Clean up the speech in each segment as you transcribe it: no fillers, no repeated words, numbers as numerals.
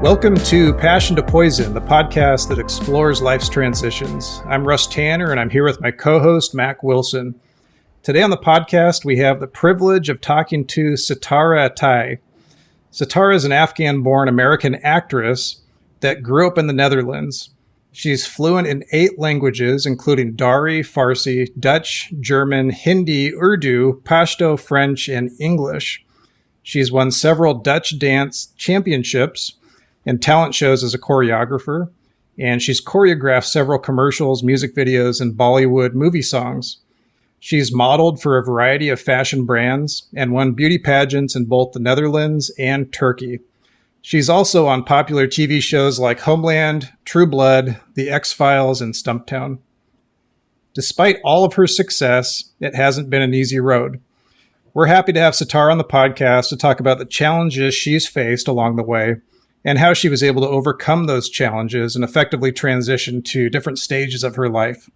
Welcome to Passion to Poison, the podcast that explores life's transitions. I'm Russ Tanner, and I'm here with my co-host, Mac Wilson. Today on the podcast, we have the privilege of talking to Sitara Attaie. Sitara is an Afghan-born American actress that grew up in the Netherlands. She's fluent in 8 languages, including Dari, Farsi, Dutch, German, Hindi, Urdu, Pashto, French, and English. She's won several Dutch dance championships and talent shows as a choreographer, and she's choreographed several commercials, music videos, and Bollywood movie songs. She's modeled for a variety of fashion brands and won beauty pageants in both the Netherlands and Turkey. She's also on popular TV shows like Homeland, True Blood, The X-Files, and Stumptown. Despite all of her success, it hasn't been an easy road. We're happy to have Sitara on the podcast to talk about the challenges she's faced along the way and how she was able to overcome those challenges and effectively transition to different stages of her life.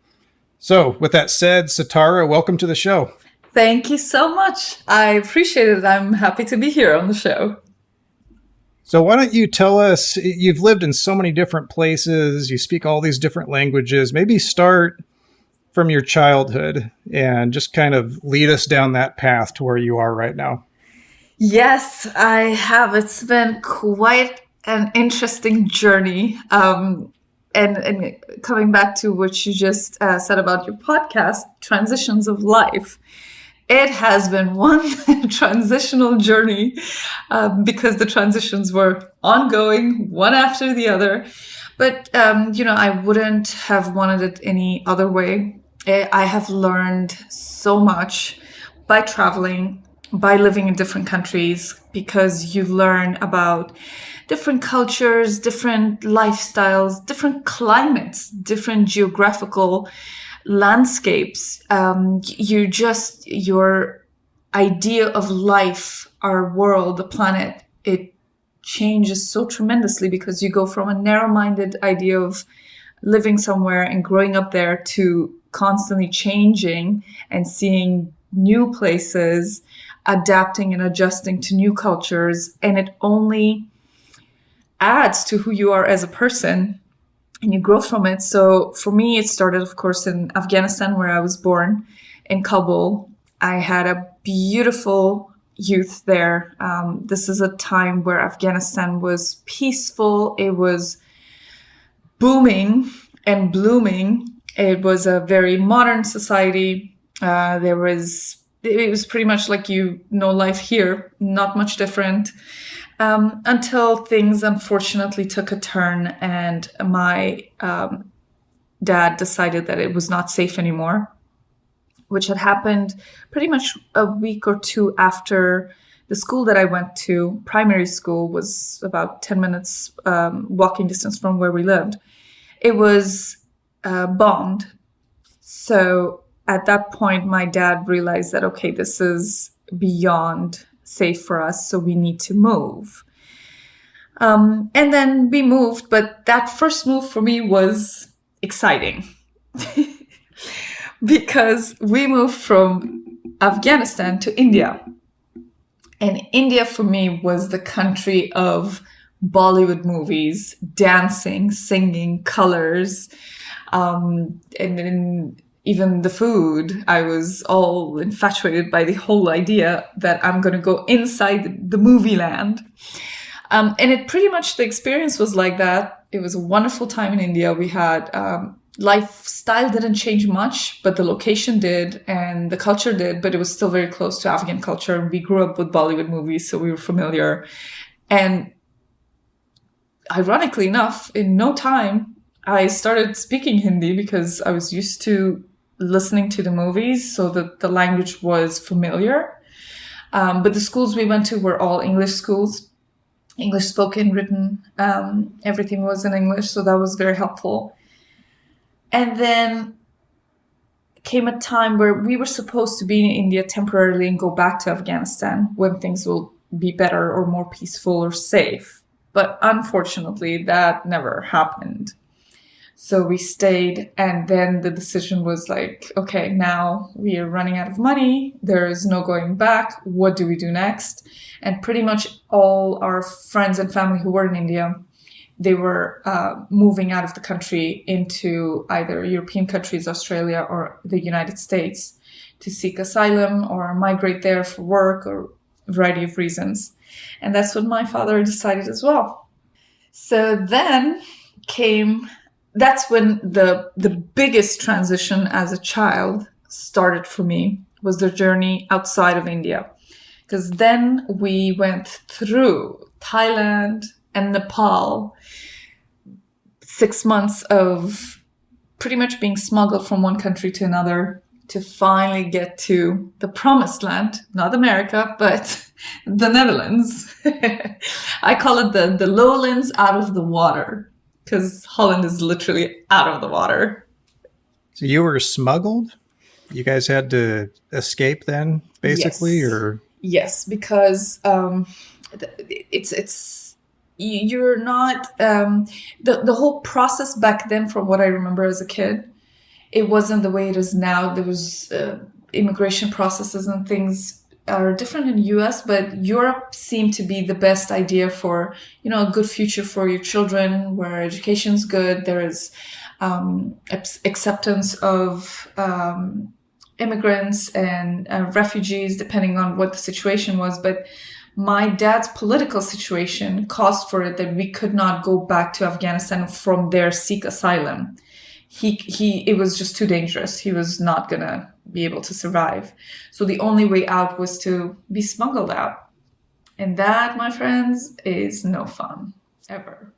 So, with that said, Sitara, welcome to the show. Thank you so much. I appreciate it. I'm happy to be here on the show. So why don't you tell us, you've lived in so many different places, you speak all these different languages, maybe start from your childhood and just kind of lead us down that path to where you are right now. Yes, I have. It's been quite an interesting journey. And coming back to what you just said about your podcast, transitions of life. It has been one transitional journey because the transitions were ongoing, one after the other. But, I wouldn't have wanted it any other way. I have learned so much by traveling, by living in different countries, because you learn about different cultures, different lifestyles, different climates, different geographical landscapes. Your idea of life, our world, the planet, it changes so tremendously because you go from a narrow-minded idea of living somewhere and growing up there to constantly changing and seeing new places, adapting and adjusting to new cultures. And it only adds to who you are as a person and you grow from it. So for me, it started, of course, in Afghanistan, where I was born, in Kabul. I had a beautiful youth there. This is a time where Afghanistan was peaceful. It was booming and blooming. It was a very modern society. It was pretty much like life here, not much different. Until things unfortunately took a turn and my dad decided that it was not safe anymore, which had happened pretty much a week or two after the school that I went to. Primary school was about 10 minutes walking distance from where we lived. It was bombed. So at that point, my dad realized that, okay, this is beyond safe for us, so we need to move. And then we moved, but that first move for me was exciting because we moved from Afghanistan to India. And India for me was the country of Bollywood movies, dancing, singing, colors, and even the food. I was all infatuated by the whole idea that I'm going to go inside the movie land. And it pretty much, the experience was like that. It was a wonderful time in India. We had, lifestyle didn't change much, but the location did and the culture did, but it was still very close to Afghan culture. And we grew up with Bollywood movies, so we were familiar. And ironically enough, in no time, I started speaking Hindi because I was used to listening to the movies, so that the language was familiar. But the schools we went to were all English schools, English spoken, written. Everything was in English, so that was very helpful. And then came a time where we were supposed to be in India temporarily and go back to Afghanistan when things will be better or more peaceful or safe. But unfortunately, that never happened. So we stayed, and then the decision was like, okay, now we are running out of money. There is no going back. What do we do next? And pretty much all our friends and family who were in India they were moving out of the country into either European countries, Australia, or the United States to seek asylum or migrate there for work or a variety of reasons. And that's what my father decided as well. So then that's when the biggest transition as a child started for me, was the journey outside of India. Because then we went through Thailand and Nepal, 6 months of pretty much being smuggled from one country to another to finally get to the promised land, not America, but the Netherlands. I call it the lowlands out of the water, because Holland is literally out of the water. So you were smuggled? You guys had to escape then, basically, Yes. or? Yes, because you're not the whole process back then, from what I remember as a kid, it wasn't the way it is now. There was immigration processes and things are different in the US, but Europe seemed to be the best idea for, a good future for your children, where education's good. There is acceptance of immigrants and refugees, depending on what the situation was. But my dad's political situation caused for it that we could not go back to Afghanistan from there seek asylum. It was just too dangerous. He was not gonna be able to survive. So the only way out was to be smuggled out. And that, my friends, is no fun ever.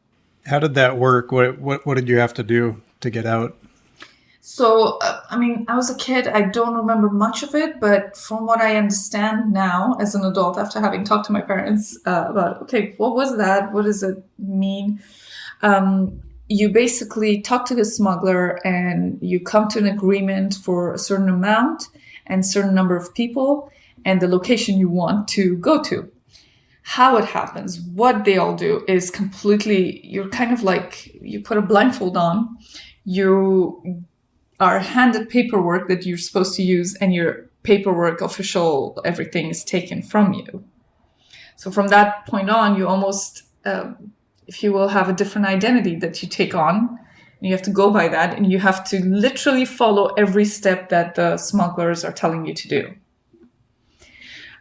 How did that work? What did you have to do to get out? So, I was a kid. I don't remember much of it, but from what I understand now as an adult, after having talked to my parents about, okay, what was that? What does it mean? You basically talk to the smuggler and you come to an agreement for a certain amount and certain number of people and the location you want to go to. How it happens, what they all do is completely, you're kind of like, you put a blindfold on, you are handed paperwork that you're supposed to use, and your paperwork, official, everything is taken from you. So from that point on, you almost, if you will, have a different identity that you take on. And you have to go by that, and you have to literally follow every step that the smugglers are telling you to do.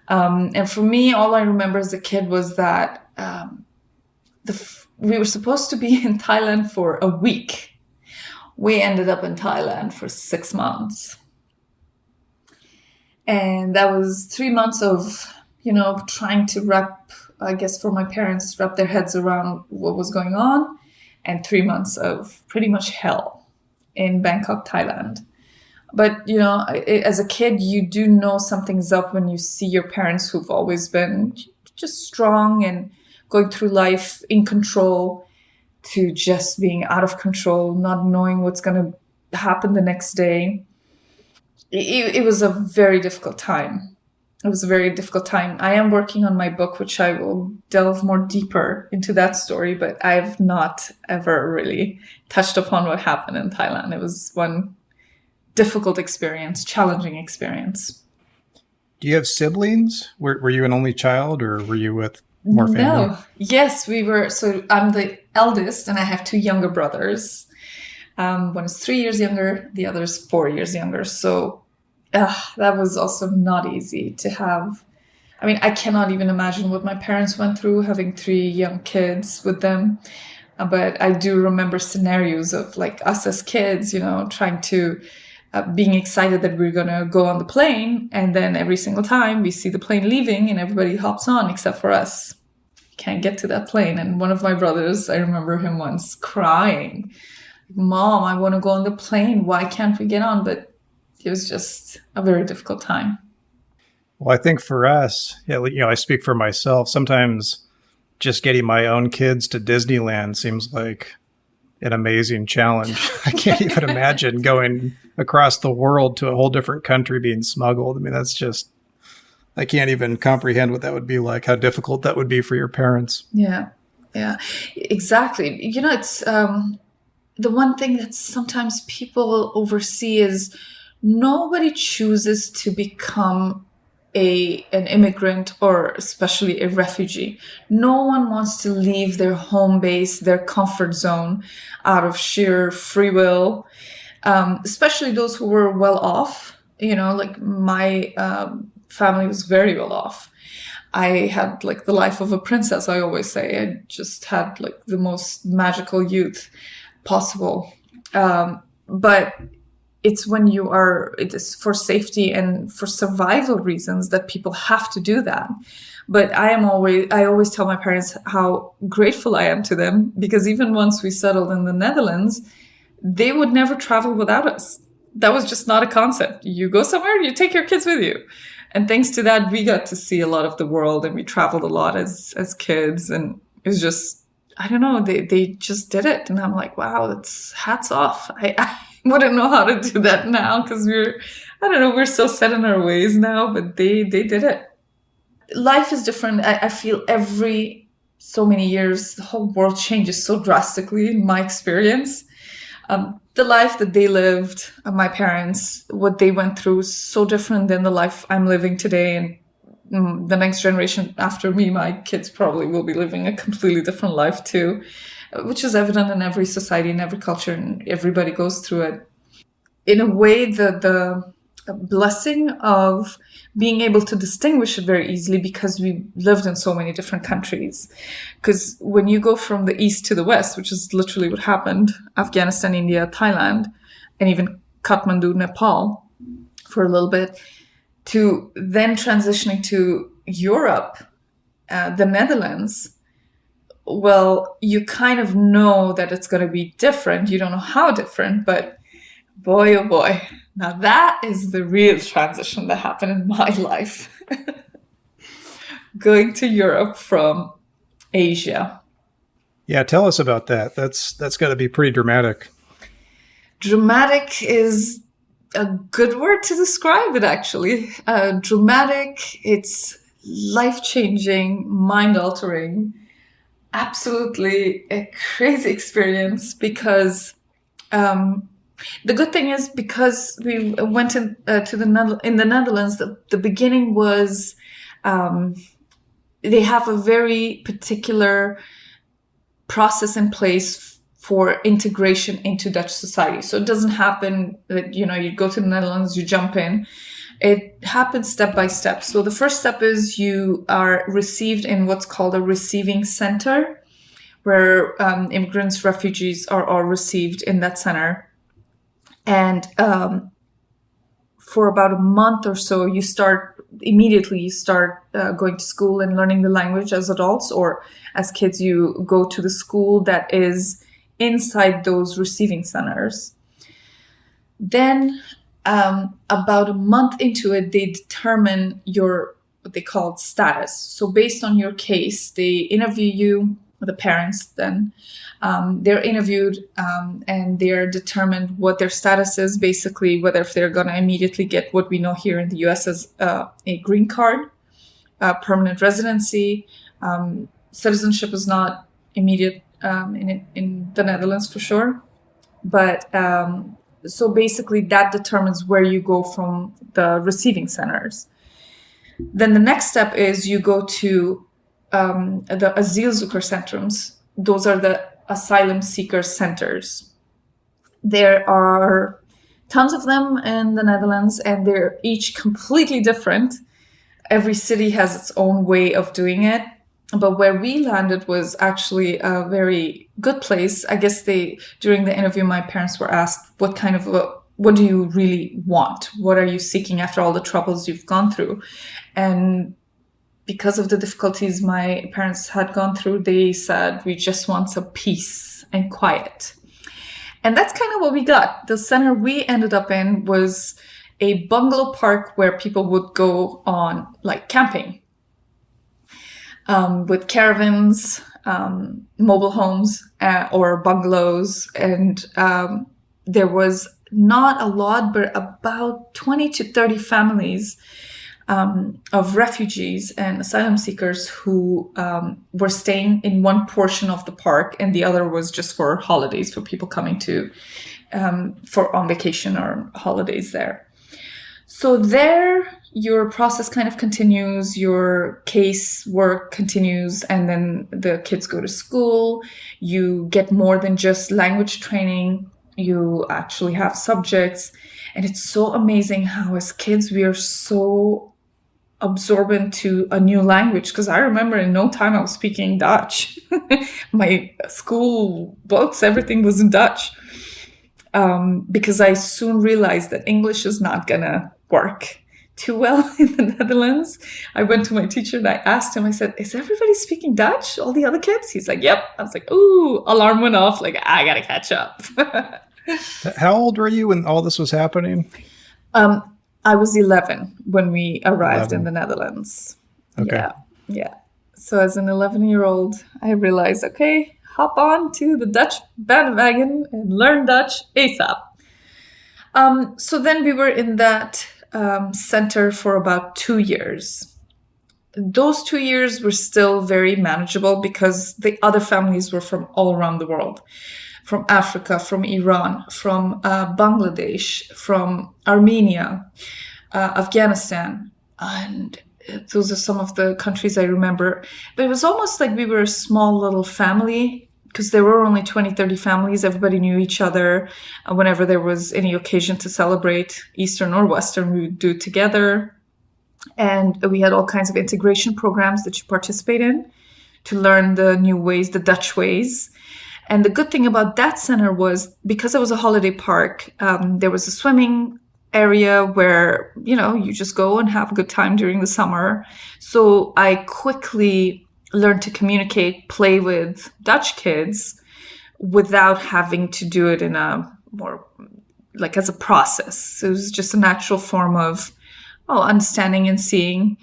And for me, all I remember as a kid was that we were supposed to be in Thailand for a week. We ended up in Thailand for 6 months. And that was 3 months of, trying to for my parents, wrap their heads around what was going on. And 3 months of pretty much hell in Bangkok, Thailand. But, as a kid, you do know something's up when you see your parents, who've always been just strong and going through life in control, to just being out of control, not knowing what's going to happen the next day. It was a very difficult time. It was a very difficult time. I am working on my book, which I will delve more deeper into that story, but I've not ever really touched upon what happened in Thailand. It was one difficult experience, challenging experience. Do you have siblings? Were you an only child, or were you with more family? No. Yes, we were. So I'm the eldest, and I have two younger brothers. One is 3 years younger, the other is 4 years younger. So that was also not easy to have. I cannot even imagine what my parents went through having 3 young kids with them. But I do remember scenarios of like us as kids, trying to, being excited that we're going to go on the plane. And then every single time we see the plane leaving and everybody hops on except for us. Can't get to that plane. And one of my brothers, I remember him once crying, "Mom, I want to go on the plane. Why can't we get on?" But it was just a very difficult time. Well, I think for us, I speak for myself. Sometimes just getting my own kids to Disneyland seems like an amazing challenge. I can't even imagine going across the world to a whole different country being smuggled. That's just, I can't even comprehend what that would be like, how difficult that would be for your parents. Yeah, exactly. It's the one thing that sometimes people oversee is nobody chooses to become an immigrant or especially a refugee. No one wants to leave their home base, their comfort zone, out of sheer free will, especially those who were well off. Like my family was very well off. I had like the life of a princess, I always say. I just had like the most magical youth possible. But it's when it is for safety and for survival reasons that people have to do that. But I always tell my parents how grateful I am to them, because even once we settled in the Netherlands, they would never travel without us. That was just not a concept. You go somewhere, you take your kids with you. And thanks to that, we got to see a lot of the world, and we traveled a lot as kids. And it was just, I don't know, they just did it. And I'm like, wow, that's hats off. I wouldn't know how to do that now, because we're so set in our ways now, but they did it. Life is different. I feel every so many years, the whole world changes so drastically in my experience. The life that they lived, my parents, what they went through is so different than the life I'm living today. And the next generation after me, my kids probably will be living a completely different life too, which is evident in every society, in every culture, and everybody goes through it. In a way, the blessing of being able to distinguish it very easily, because we lived in so many different countries. Because when you go from the east to the west, which is literally what happened, Afghanistan, India, Thailand, and even Kathmandu, Nepal, for a little bit, to then transitioning to Europe, the Netherlands, well, you kind of know that it's going to be different. You don't know how different, but boy, oh boy. Now that is the real transition that happened in my life. Going to Europe from Asia. Yeah, tell us about that. That's got to be pretty dramatic. Dramatic is a good word to describe it, actually. Dramatic, it's life-changing, mind-altering, absolutely a crazy experience, because the good thing is, because we went in the Netherlands, the beginning was they have a very particular process in place for integration into Dutch society. So it doesn't happen that, you go to the Netherlands, you jump in. It happens step by step. So the first step is you are received in what's called a receiving center, where immigrants, refugees are all received in that center. And for about a month or so, you start going to school and learning the language as adults, or as kids, you go to the school that is inside those receiving centers. Then about a month into it, they determine your, what they call status. So based on your case, they interview you, the parents then. They're interviewed and they're determined what their status is, basically whether if they're going to immediately get what we know here in the US as a green card, permanent residency. Citizenship is not immediate in the Netherlands for sure. But so basically that determines where you go from the receiving centers. Then the next step is you go to the asielzoekerscentrums. Those are the asylum seeker centers. There are tons of them in the Netherlands, and they're each completely different. Every city has its own way of doing it. But where we landed was actually a very good place. I guess during the interview, my parents were asked, what do you really want? What are you seeking after all the troubles you've gone through? And because of the difficulties my parents had gone through, they said, we just want some peace and quiet. And that's kind of what we got. The center we ended up in was a bungalow park where people would go on like camping with caravans, mobile homes or bungalows. And there was not a lot, but about 20 to 30 families of refugees and asylum seekers who were staying in one portion of the park, and the other was just for holidays, for people coming to on vacation or holidays there. So there, your process kind of continues, your case work continues, and then the kids go to school. You get more than just language training. You actually have subjects. And it's so amazing how as kids, we are so absorbent to a new language. Because I remember in no time I was speaking Dutch. My school books, everything was in Dutch. Because I soon realized that English is not gonna work too well in the Netherlands. I went to my teacher and I asked him, I said, is everybody speaking Dutch? All the other kids? He's like, yep. I was like, ooh, alarm went off. Like, I gotta catch up. How old were you when all this was happening? I was 11 when we arrived 11. in the Netherlands. Okay. Yeah. So as an 11-year-old, I realized, okay, hop on to the Dutch bandwagon and learn Dutch ASAP. So then we were in that center for about 2 years. Those 2 years were still very manageable because the other families were from all around the world. From Africa, from Iran, from Bangladesh, from Armenia, Afghanistan. And those are some of the countries I remember. But it was almost like we were a small little family because there were only 20, 30 families. Everybody knew each other. Whenever there was any occasion to celebrate, Eastern or Western, we would do it together. And we had all kinds of integration programs that you participate in to learn the new ways, the Dutch ways. And the good thing about that center was because it was a holiday park, there was a swimming area where, you just go and have a good time during the summer. So I quickly learned to communicate, play with Dutch kids without having to do it in a more like as a process. It was just a natural form of understanding and seeing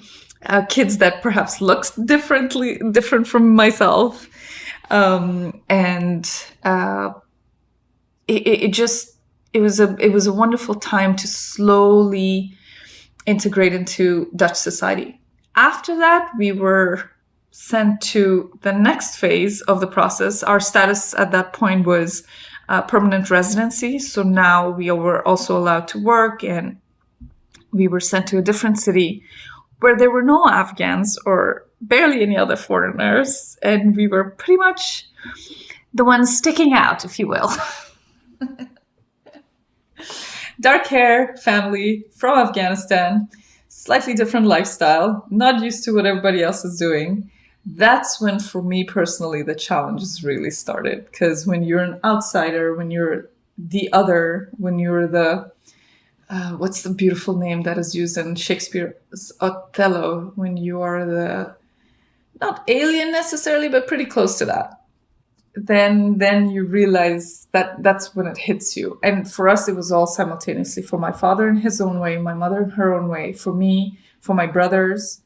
kids that perhaps looks different from myself. It was a wonderful time to slowly integrate into Dutch society. After that, we were sent to the next phase of the process. Our status at that point was permanent residency. So now we were also allowed to work, and we were sent to a different city where there were no Afghans or barely any other foreigners, and we were pretty much the ones sticking out, if you will. Dark hair, family from Afghanistan, slightly different lifestyle, not used to what everybody else is doing. That's when, for me personally, the challenges really started. Because when you're an outsider, when you're the other, when you're the what's the beautiful name that is used in Shakespeare's Othello, when you are the not alien necessarily, but pretty close to that, then you realize that that's when it hits you. And for us, it was all simultaneously. For my father in his own way, my mother in her own way, for me, for my brothers.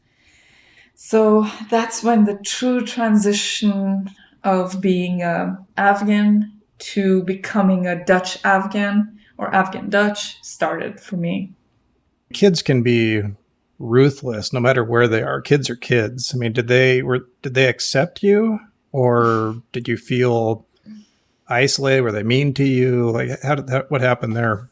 So that's when the true transition of being an Afghan to becoming a Dutch Afghan or Afghan Dutch started for me. Kids can be ruthless no matter where they are. Kids are kids. I mean, did they accept you, or did you feel isolated? Were they mean to you? Like, what happened there?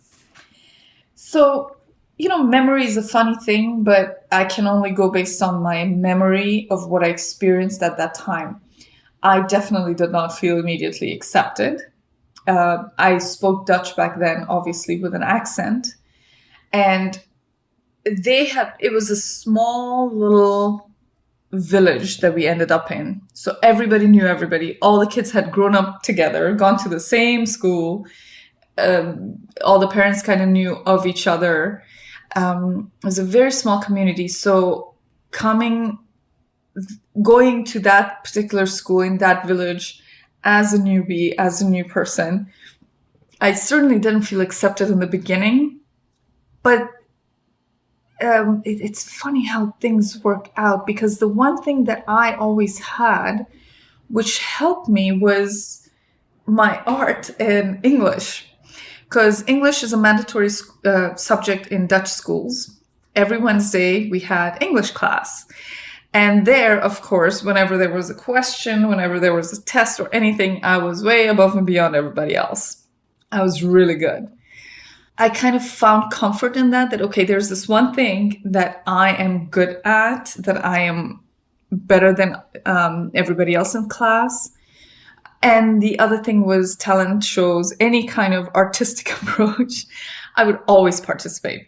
So, memory is a funny thing, but I can only go based on my memory of what I experienced at that time. I definitely did not feel immediately accepted. I spoke Dutch back then, obviously with an accent, and it was a small little village that we ended up in. So everybody knew everybody. All the kids had grown up together, gone to the same school. All the parents kind of knew of each other. It was a very small community. So going to that particular school in that village as a newbie, as a new person, I certainly didn't feel accepted in the beginning, but it's funny how things work out, because the one thing that I always had, which helped me, was my art and English, because English is a mandatory subject in Dutch schools. Every Wednesday we had English class. And there, of course, whenever there was a question, whenever there was a test or anything, I was way above and beyond everybody else. I was really good. I kind of found comfort in that, okay, there's this one thing that I am good at, that I am better than everybody else in class. And the other thing was talent shows, any kind of artistic approach. I would always participate.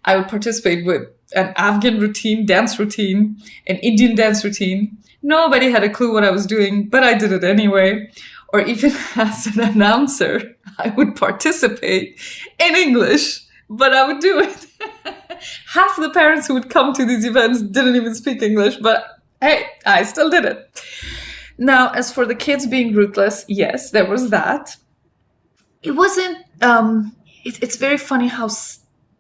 I would participate with an Afghan routine, dance routine, an Indian dance routine. Nobody had a clue what I was doing, but I did it anyway. Or even as an announcer, I would participate in English, but I would do it. Half the parents who would come to these events didn't even speak English, but hey, I still did it. Now, as for the kids being ruthless, yes, there was that. It wasn't, it's very funny how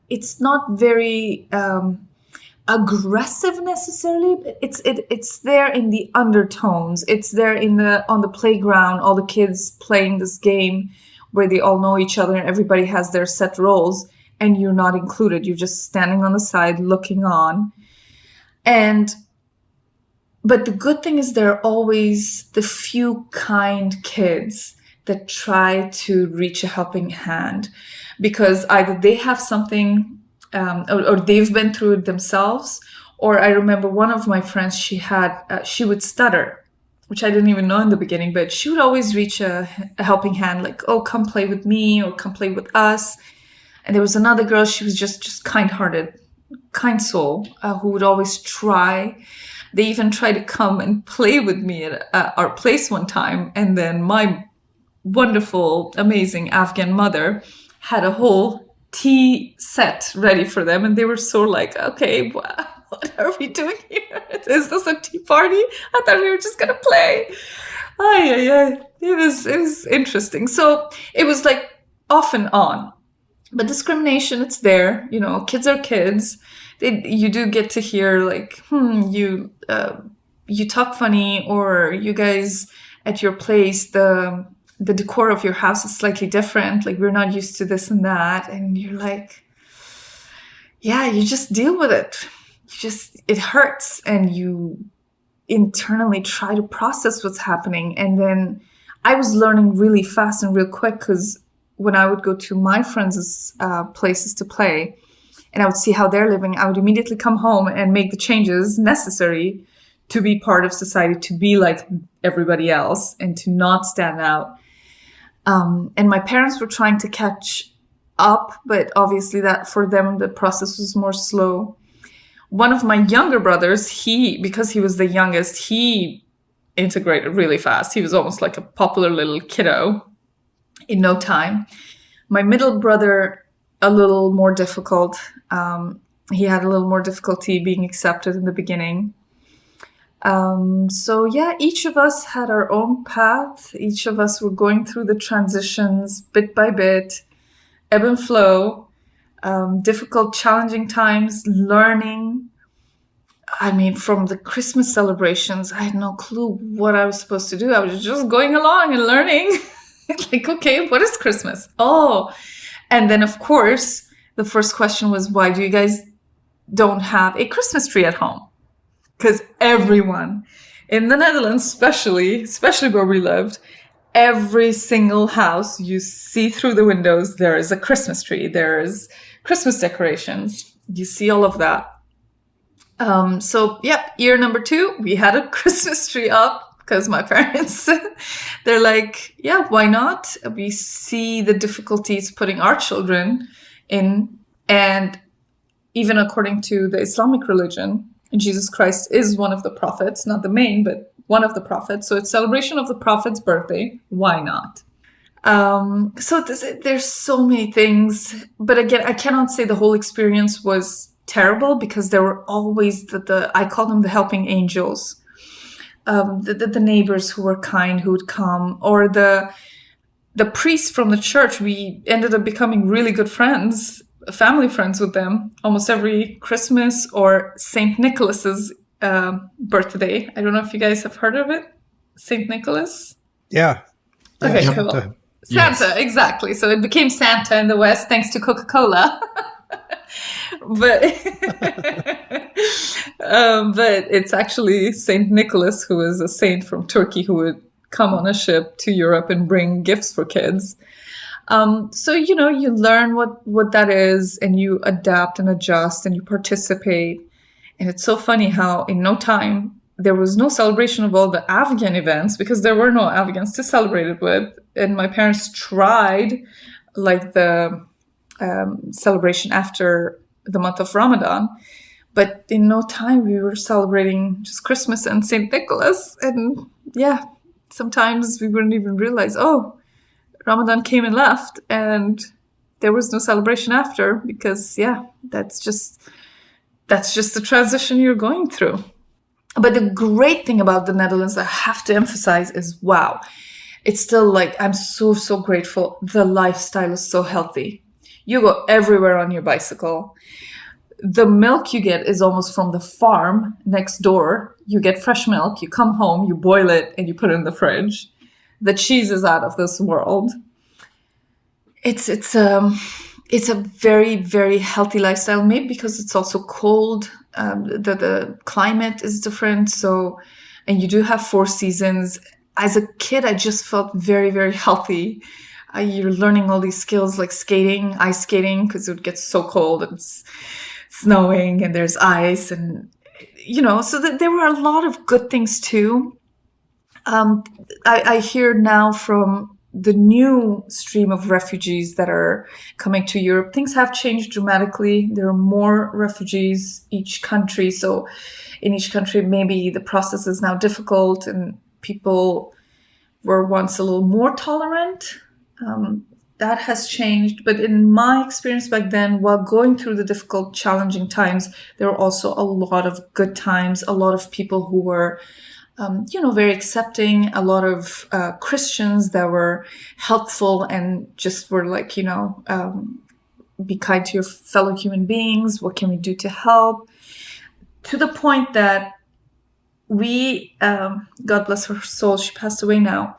it's not very aggressive necessarily, but it's there in the undertones. It's there on the playground, all the kids playing this game where they all know each other and everybody has their set roles, and you're not included. You're just standing on the side looking on. But the good thing is there are always the few kind kids that try to reach a helping hand, because either they have something or they've been through it themselves. Or I remember one of my friends, she would stutter, which I didn't even know in the beginning, but she would always reach a helping hand, like, oh, come play with me or come play with us. And there was another girl, she was just kind-hearted, kind soul, who would always try. They even tried to come and play with me at our place one time. And then my wonderful, amazing Afghan mother had a whole tea set ready for them. And they were so like, okay, what are we doing here? Is this a tea party? I thought we were just going to play. It was interesting. So it was like off and on. But discrimination, it's there. You know, kids are kids. You do get to hear like, you talk funny, or you guys at your place, the decor of your house is slightly different. Like, we're not used to this and that. And you're like, yeah, you just deal with it. It hurts. And you internally try to process what's happening. And then I was learning really fast and real quick, because when I would go to my friends' places to play, and I would see how they're living, I would immediately come home and make the changes necessary to be part of society, to be like everybody else and to not stand out. And my parents were trying to catch up, but obviously that for them, the process was more slow. One of my younger brothers, because he was the youngest, he integrated really fast. He was almost like a popular little kiddo in no time. My middle brother, a little more difficult. He had a little more difficulty being accepted in the beginning. So yeah, each of us had our own path. Each of us were going through the transitions bit by bit, ebb and flow, difficult, challenging times, learning. I mean, from the Christmas celebrations, I had no clue what I was supposed to do. I was just going along and learning. Like, okay, what is Christmas? Oh, and then of course, the first question was, why do you guys don't have a Christmas tree at home? Because everyone in the Netherlands, especially where we lived, every single house you see through the windows, there is a Christmas tree. There's Christmas decorations. You see all of that. So, yep, year number 2, we had a Christmas tree up because my parents, they're like, yeah, why not? We see the difficulties putting our children in. And even according to the Islamic religion, Jesus Christ is one of the prophets, not the main, but one of the prophets. So it's celebration of the prophet's birthday. Why not? So there's so many things. But again, I cannot say the whole experience was terrible, because there were always I call them the helping angels. The neighbors who were kind, who would come, or the priests from the church. We ended up becoming really good friends, family friends with them, almost every Christmas or St. Nicholas's birthday. I don't know if you guys have heard of it, St. Nicholas. Yeah. Okay, yeah, cool. Santa, yes. Exactly. So it became Santa in the West thanks to Coca-Cola. But it's actually Saint Nicholas, who is a saint from Turkey, who would come on a ship to Europe and bring gifts for kids. So, you learn what that is, and you adapt and adjust and you participate. And it's so funny how in no time there was no celebration of all the Afghan events because there were no Afghans to celebrate it with. And my parents tried like the celebration after the month of Ramadan. But in no time we were celebrating just Christmas and St. Nicholas. And yeah, sometimes we wouldn't even realize, oh, Ramadan came and left and there was no celebration after because, yeah, that's just the transition you're going through. But the great thing about the Netherlands, I have to emphasize, is wow, it's still like, I'm so, so grateful. The lifestyle is so healthy. You go everywhere on your bicycle. The milk you get is almost from the farm next door. You get fresh milk, you come home, you boil it, and you put it in the fridge. The cheese is out of this world. It's a very, very healthy lifestyle, maybe because it's also cold. The climate is different. So, and you do have 4 seasons. As a kid, I just felt very, very healthy. You're learning all these skills like skating, ice skating, because it would get so cold and it's snowing and there's ice. And, so there were a lot of good things too. I hear now from the new stream of refugees that are coming to Europe, things have changed dramatically. There are more refugees each country. So in each country, maybe the process is now difficult and people were once a little more tolerant. That has changed. But in my experience back then, while going through the difficult, challenging times, there were also a lot of good times, a lot of people who were very accepting, a lot of Christians that were helpful and just were like, be kind to your fellow human beings. What can we do to help? To the point that we, God bless her soul, she passed away now.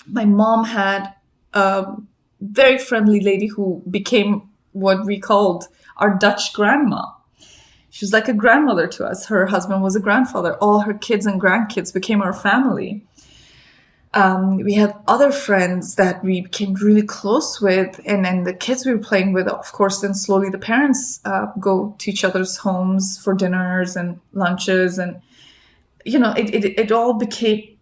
My mom had a very friendly lady who became what we called our Dutch grandma. She was like a grandmother to us. Her husband was a grandfather. All her kids and grandkids became our family. We had other friends that we became really close with. And then the kids we were playing with, of course, then slowly the parents go to each other's homes for dinners and lunches. And, it all became,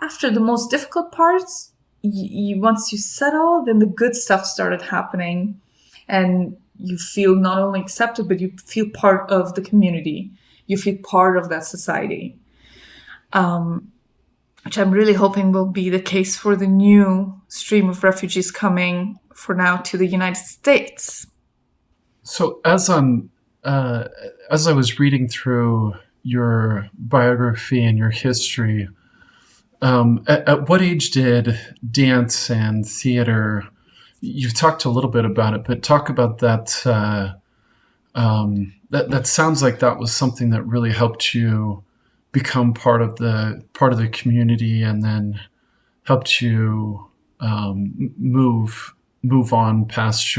after the most difficult parts, once you settle, then the good stuff started happening. And you feel not only accepted, but you feel part of the community. You feel part of that society, which I'm really hoping will be the case for the new stream of refugees coming for now to the United States. So as I was reading through your biography and your history, at what age did dance and theater? You've talked a little bit about it, but talk about that. That sounds like that was something that really helped you become part of the community, and then helped you move on past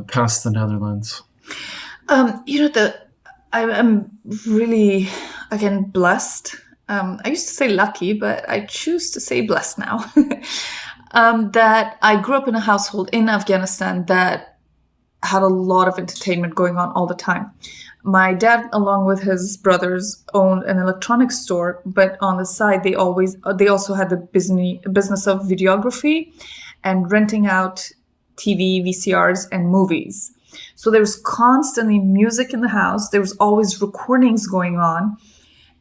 past the Netherlands. I'm really, again, blessed. I used to say lucky, but I choose to say blessed now. That I grew up in a household in Afghanistan that had a lot of entertainment going on all the time. My dad, along with his brothers, owned an electronics store, but on the side, they also had the business of videography and renting out TV, VCRs, and movies. So there was constantly music in the house. There was always recordings going on.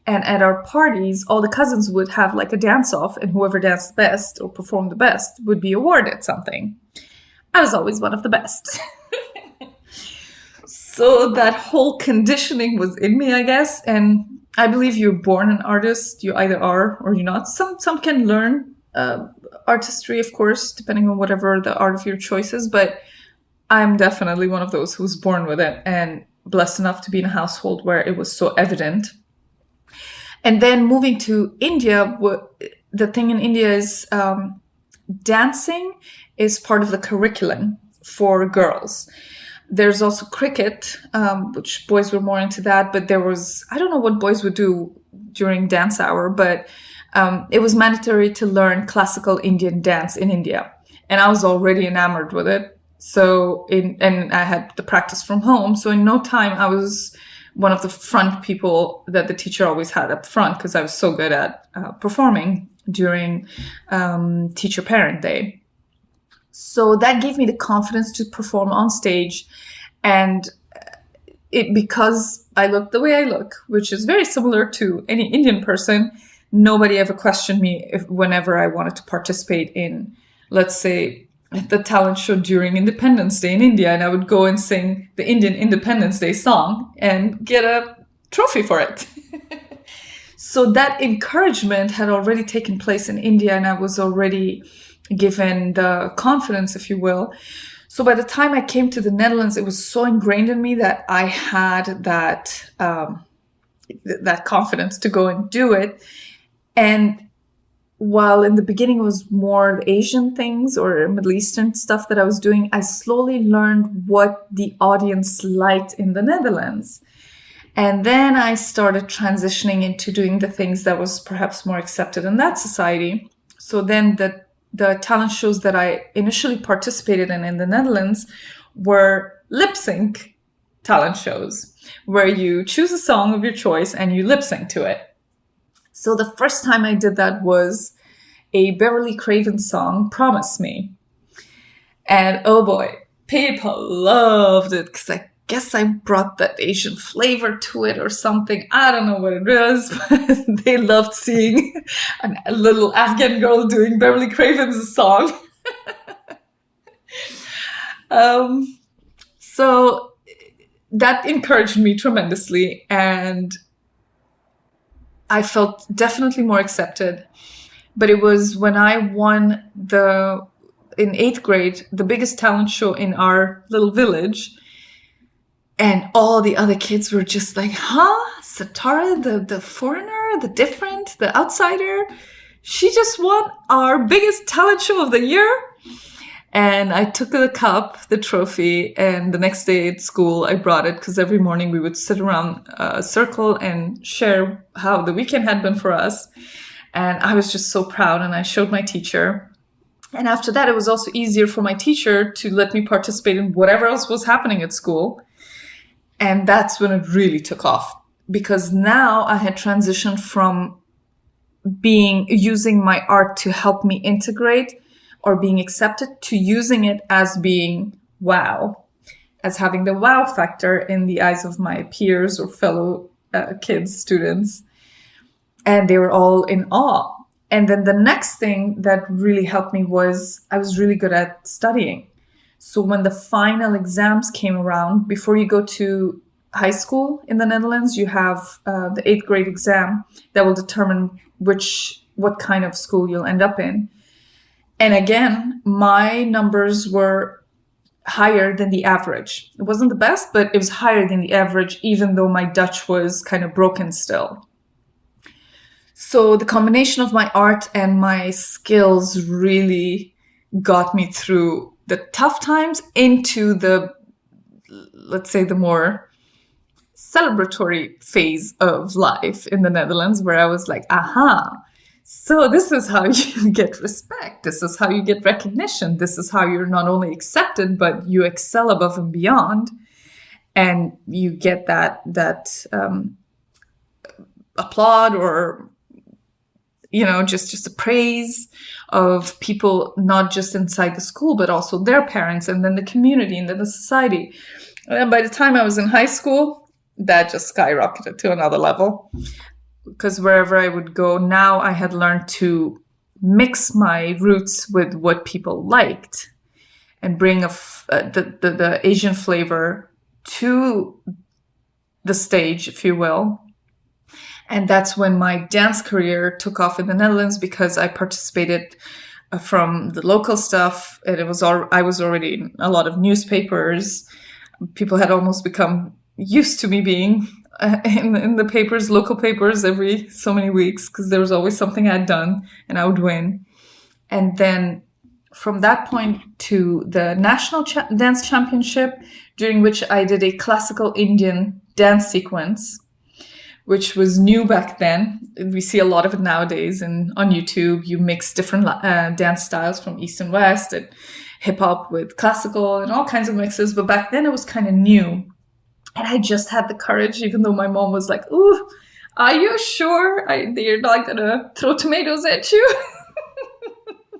And at our parties, all the cousins would have like a dance-off, and whoever danced best or performed the best would be awarded something. I was always one of the best. So that whole conditioning was in me, I guess. And I believe you're born an artist. You either are or you're not. Some can learn artistry, of course, depending on whatever the art of your choice is. But I'm definitely one of those who's born with it and blessed enough to be in a household where it was so evident. And then moving to India, the thing in India is dancing is part of the curriculum for girls. There's also cricket, which boys were more into that. But I don't know what boys would do during dance hour, but it was mandatory to learn classical Indian dance in India. and I was already enamored with it. So and I had the practice from home. So in no time, I was one of the front people that the teacher always had up front, because I was so good at performing during teacher parent day. So that gave me the confidence to perform on stage. And because I look the way I look, which is very similar to any Indian person, nobody ever questioned me whenever I wanted to participate in, let's say, the talent show during Independence Day in India, and I would go and sing the Indian Independence Day song and get a trophy for it. So that encouragement had already taken place in India, and I was already given the confidence, if you will. So by the time I came to the Netherlands, it was so ingrained in me that I had that confidence to go and do it. And while in the beginning it was more Asian things or Middle Eastern stuff that I was doing, I slowly learned what the audience liked in the Netherlands. And then I started transitioning into doing the things that was perhaps more accepted in that society. So then the talent shows that I initially participated in the Netherlands were lip sync talent shows, where you choose a song of your choice and you lip sync to it. So the first time I did that was a Beverly Craven song, Promise Me. And oh boy, people loved it, because I guess I brought that Asian flavor to it or something. I don't know what it is, but they loved seeing a little Afghan girl doing Beverly Craven's song. So that encouraged me tremendously, and I felt definitely more accepted. But it was when I won in 8th grade, the biggest talent show in our little village. And all the other kids were just like, huh? Sitara, the foreigner, the different, the outsider, she just won our biggest talent show of the year. And I took the cup, the trophy, and the next day at school, I brought it, because every morning we would sit around a circle and share how the weekend had been for us. And I was just so proud, and I showed my teacher. And after that, it was also easier for my teacher to let me participate in whatever else was happening at school. And that's when it really took off, because now I had transitioned from using my art to help me integrate or being accepted, to using it as being wow, as having the wow factor in the eyes of my peers or fellow kids, students. And they were all in awe. And then the next thing that really helped me was I was really good at studying. So when the final exams came around, before you go to high school in the Netherlands, you have the 8th grade exam that will determine what kind of school you'll end up in. And again, my numbers were higher than the average. It wasn't the best, but it was higher than the average, even though my Dutch was kind of broken still. So the combination of my art and my skills really got me through the tough times into the, let's say, the more celebratory phase of life in the Netherlands, where I was like, aha, so this is how you get respect. This is how you get recognition. This is how you're not only accepted, but you excel above and beyond. And you get that applaud, or, you know, just a praise of people, not just inside the school, but also their parents, and then the community, and then the society. And by the time I was in high school, that just skyrocketed to another level. Because wherever I would go, now I had learned to mix my roots with what people liked and bring the Asian flavor to the stage, if you will. And that's when my dance career took off in the Netherlands, because I participated from the local stuff. And I was already in a lot of newspapers. People had almost become used to me being in the papers, local papers, every so many weeks, because there was always something I'd done and I would win. And then from that point to the National Dance Championship, during which I did a classical Indian dance sequence, which was new back then. We see a lot of it nowadays, and on YouTube, you mix different dance styles from East and West, and hip hop with classical, and all kinds of mixes. But back then, it was kind of new, and I just had the courage, even though my mom was like, "Ooh, are you sure they're not gonna throw tomatoes at you?"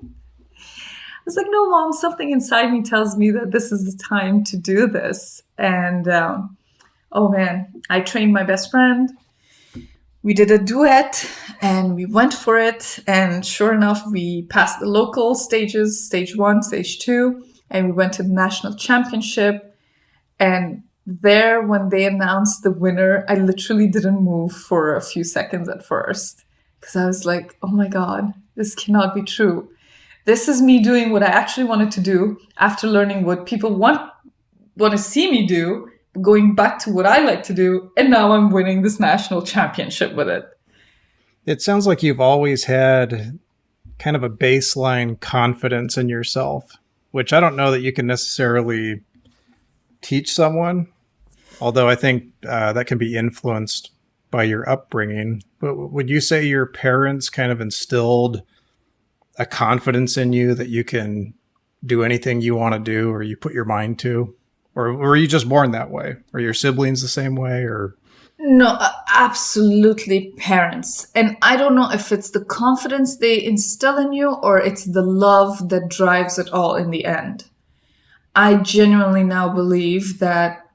I was like, "No, Mom, something inside me tells me that this is the time to do this." And oh man, I trained my best friend. We did a duet and we went for it. And sure enough, we passed the local stages, stage 1, stage 2, and we went to the national championship. And there, when they announced the winner, I literally didn't move for a few seconds at first, because I was like, oh my God, this cannot be true. This is me doing what I actually wanted to do after learning what people want to see me do, going back to what I like to do, and now I'm winning this national championship with it. It sounds like you've always had kind of a baseline confidence in yourself, which I don't know that you can necessarily teach someone, although I think that can be influenced by your upbringing. But would you say your parents kind of instilled a confidence in you that you can do anything you want to do or you put your mind to? Or were you just born that way? Are your siblings the same way? Or No, absolutely parents. And I don't know if it's the confidence they instill in you or it's the love that drives it all in the end. I genuinely now believe that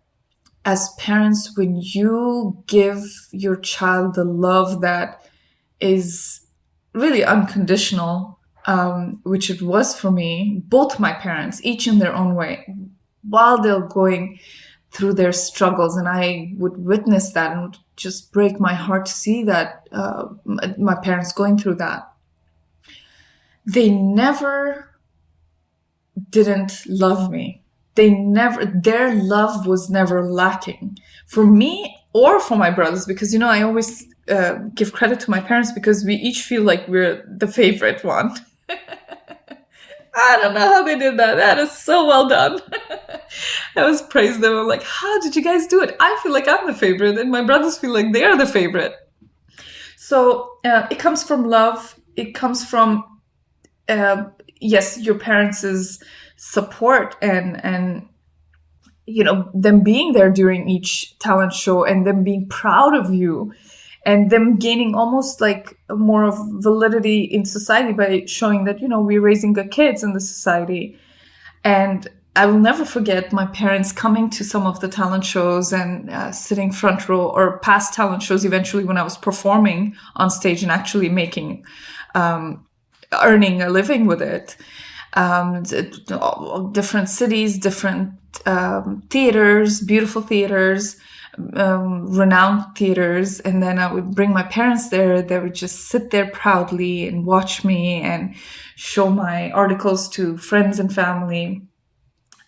as parents, when you give your child the love that is really unconditional, which it was for me, both my parents, each in their own way, while they're going through their struggles, and I would witness that and would just break my heart to see that my parents going through that. They never didn't love me. Their love was never lacking for me or for my brothers, because, I always give credit to my parents because we each feel like we're the favorite one. I don't know how they did that. That is so well done. I always praise them. I'm like, how did you guys do it? I feel like I'm the favorite and my brothers feel like they're the favorite. So it comes from love. It comes from, yes, your parents' support and them being there during each talent show and them being proud of you and them gaining almost like more of validity in society by showing that, we're raising good kids in the society. And I will never forget my parents coming to some of the talent shows and sitting front row or past talent shows eventually when I was performing on stage and actually making, earning a living with it. Different cities, different theaters, beautiful theaters, renowned theaters. And then I would bring my parents there. They would just sit there proudly and watch me and show my articles to friends and family.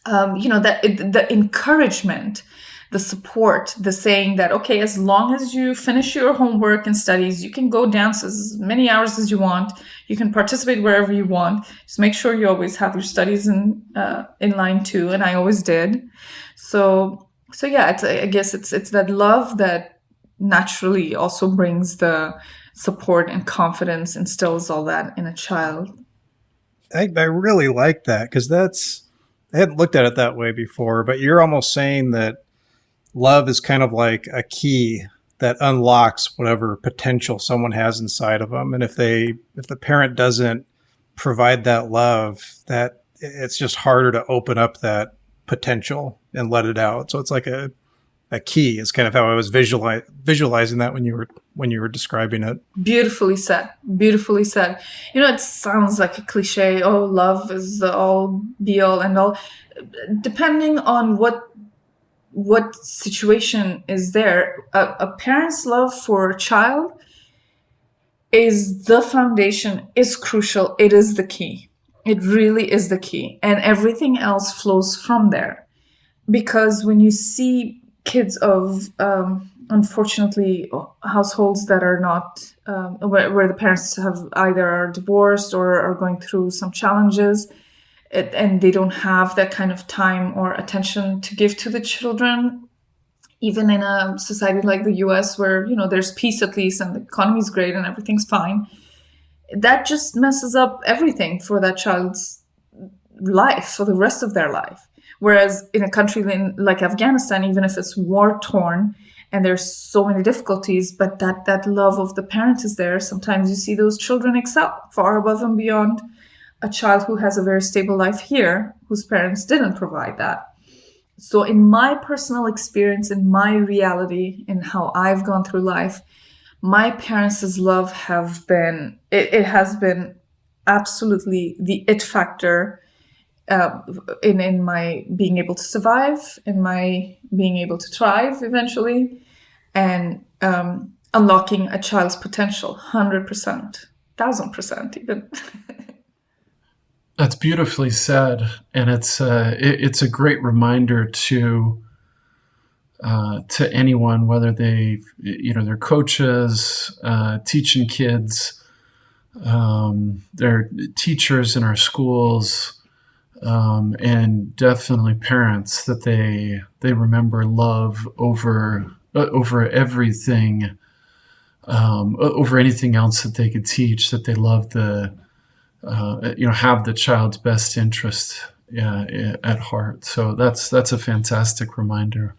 The encouragement, the support, the saying that, okay, as long as you finish your homework and studies, you can go dance as many hours as you want. You can participate wherever you want. Just make sure you always have your studies in line too. And I always did. So yeah, I guess it's that love that naturally also brings the support and confidence, instills all that in a child. I really like that because I hadn't looked at it that way before, but you're almost saying that love is kind of like a key that unlocks whatever potential someone has inside of them. And if the parent doesn't provide that love, that it's just harder to open up that potential and let it out. So it's like a key is kind of how I was visualizing that when you were describing it. Beautifully said. Beautifully said. It sounds like a cliche. Oh, love is the all be all and all. Depending on what situation is there, a parent's love for a child is the foundation, is crucial. It is the key. It really is the key. And everything else flows from there. Because when you see kids of, unfortunately, households that are not, where the parents have either are divorced or are going through some challenges, and they don't have that kind of time or attention to give to the children, even in a society like the US where, there's peace at least and the economy's great and everything's fine, that just messes up everything for that child's life, for the rest of their life. Whereas in a country like Afghanistan, even if it's war-torn and there's so many difficulties, but that love of the parent is there, sometimes you see those children excel far above and beyond a child who has a very stable life here, whose parents didn't provide that. So in my personal experience, in my reality, in how I've gone through life, my parents' love has been absolutely the it factor in my being able to survive, in my being able to thrive eventually, and unlocking a child's potential, 100%, 1000% even. That's beautifully said, and it's a great reminder to anyone, whether they're coaches, teaching kids, they're teachers in our schools, and definitely parents, that they remember love over everything, over anything else that they could teach. That they love have the child's best interest at heart. So that's a fantastic reminder.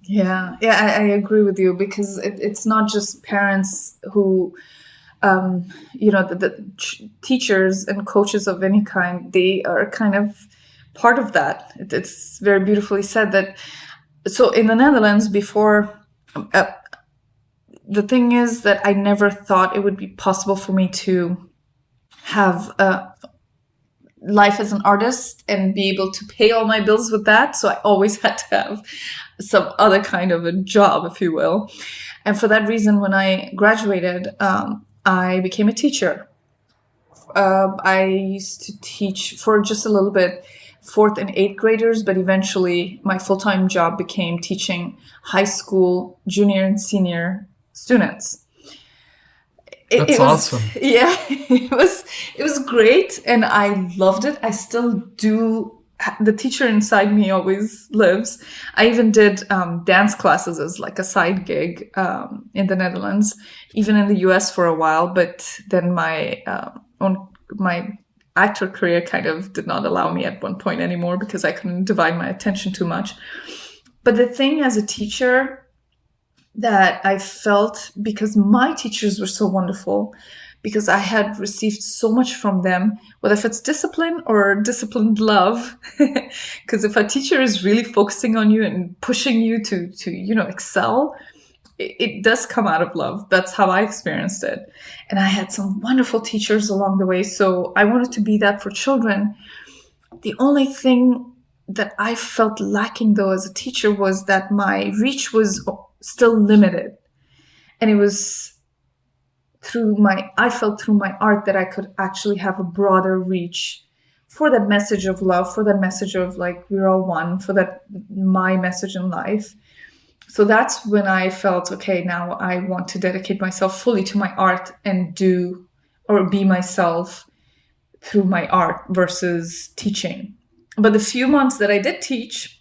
Yeah, I agree with you, because it's not just parents who, the teachers and coaches of any kind, they are kind of part of that. It's very beautifully said that. So in the Netherlands before, the thing is that I never thought it would be possible for me to have life as an artist and be able to pay all my bills with that. So I always had to have some other kind of a job, if you will. And for that reason, when I graduated, I became a teacher. I used to teach for just a little bit, 4th and 8th graders, but eventually my full-time job became teaching high school, junior and senior students. That's awesome. Yeah, it was great, and I loved it. I still do. The teacher inside me always lives. I even did dance classes as like a side gig in the Netherlands, even in the US for a while. But then my actor career kind of did not allow me at one point anymore, because I couldn't divide my attention too much. But the thing as a teacher that I felt, because my teachers were so wonderful, because I had received so much from them, whether if it's discipline or disciplined love, because if a teacher is really focusing on you and pushing you to excel, it does come out of love. That's how I experienced it. And I had some wonderful teachers along the way. So I wanted to be that for children. The only thing that I felt lacking, though, as a teacher, was that my reach was still limited. And it was I felt through my art that I could actually have a broader reach for that message of love, for that message of like, we're all one, for that, my message in life. So that's when I felt, okay, now I want to dedicate myself fully to my art and do or be myself through my art versus teaching. But the few months that I did teach,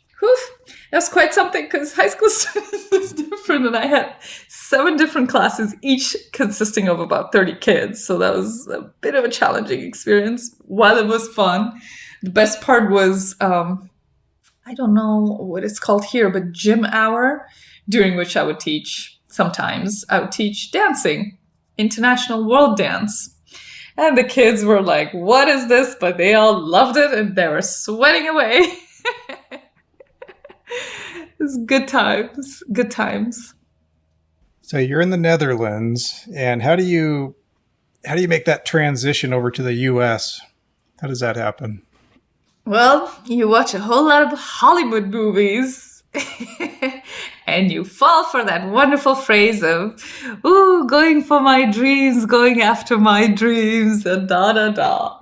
that was quite something, because high school students is different, and I had 7 different classes, each consisting of about 30 kids. So that was a bit of a challenging experience. While it was fun, the best part was, I don't know what it's called here, but gym hour, during which I would teach. Sometimes I would teach dancing, international world dance. And the kids were like, what is this? But they all loved it, and they were sweating away. It was good times. So you're in the Netherlands, and how do you make that transition over to the US? How does that happen? Well, you watch a whole lot of Hollywood movies and you fall for that wonderful phrase of, ooh, going for my dreams, going after my dreams, and da-da-da.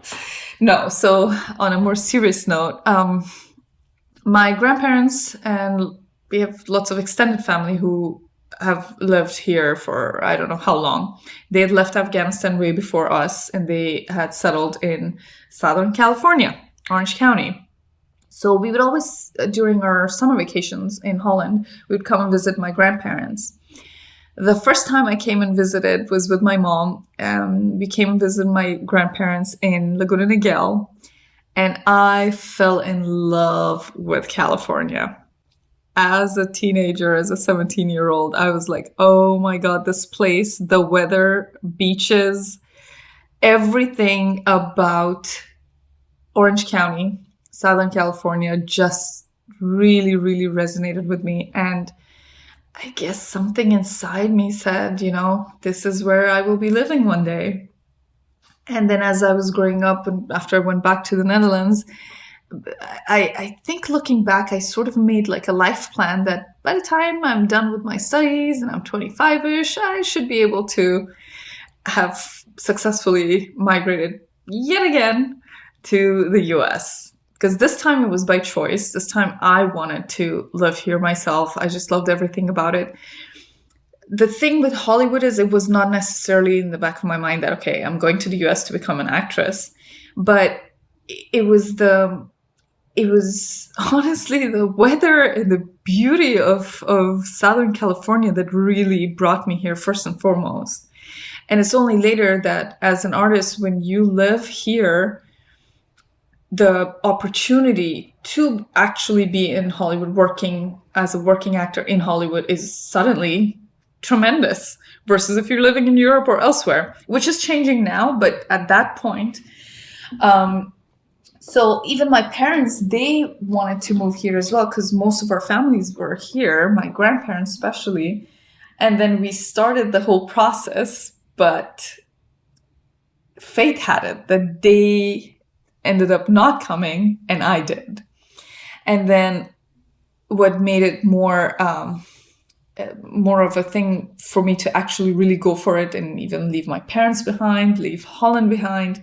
No, so on a more serious note, my grandparents, and we have lots of extended family who have lived here for I don't know how long. They had left Afghanistan way before us, and they had settled in Southern California, Orange County. So we would always, during our summer vacations in Holland, we would come and visit my grandparents. The first time I came and visited was with my mom. We came and visited my grandparents in Laguna Niguel, and I fell in love with California. As a teenager, as a 17-year-old, I was like, oh my God, this place, the weather, beaches, everything about Orange County, Southern California, just really, really resonated with me. And I guess something inside me said, this is where I will be living one day. And then as I was growing up and after I went back to the Netherlands, I think looking back, I sort of made like a life plan that by the time I'm done with my studies and I'm 25-ish, I should be able to have successfully migrated yet again to the US. Because this time it was by choice. This time I wanted to live here myself. I just loved everything about it. The thing with Hollywood is it was not necessarily in the back of my mind that, okay, I'm going to the US to become an actress. But it was honestly the weather and the beauty of Southern California that really brought me here first and foremost. And it's only later that as an artist, when you live here, the opportunity to actually be in Hollywood working as a working actor in Hollywood is suddenly tremendous versus if you're living in Europe or elsewhere, which is changing now. But at that point, so even my parents, they wanted to move here as well because most of our families were here, my grandparents especially. And then we started the whole process, but fate had it that they ended up not coming and I did. And then what made it more of a thing for me to actually really go for it and even leave my parents behind, leave Holland behind.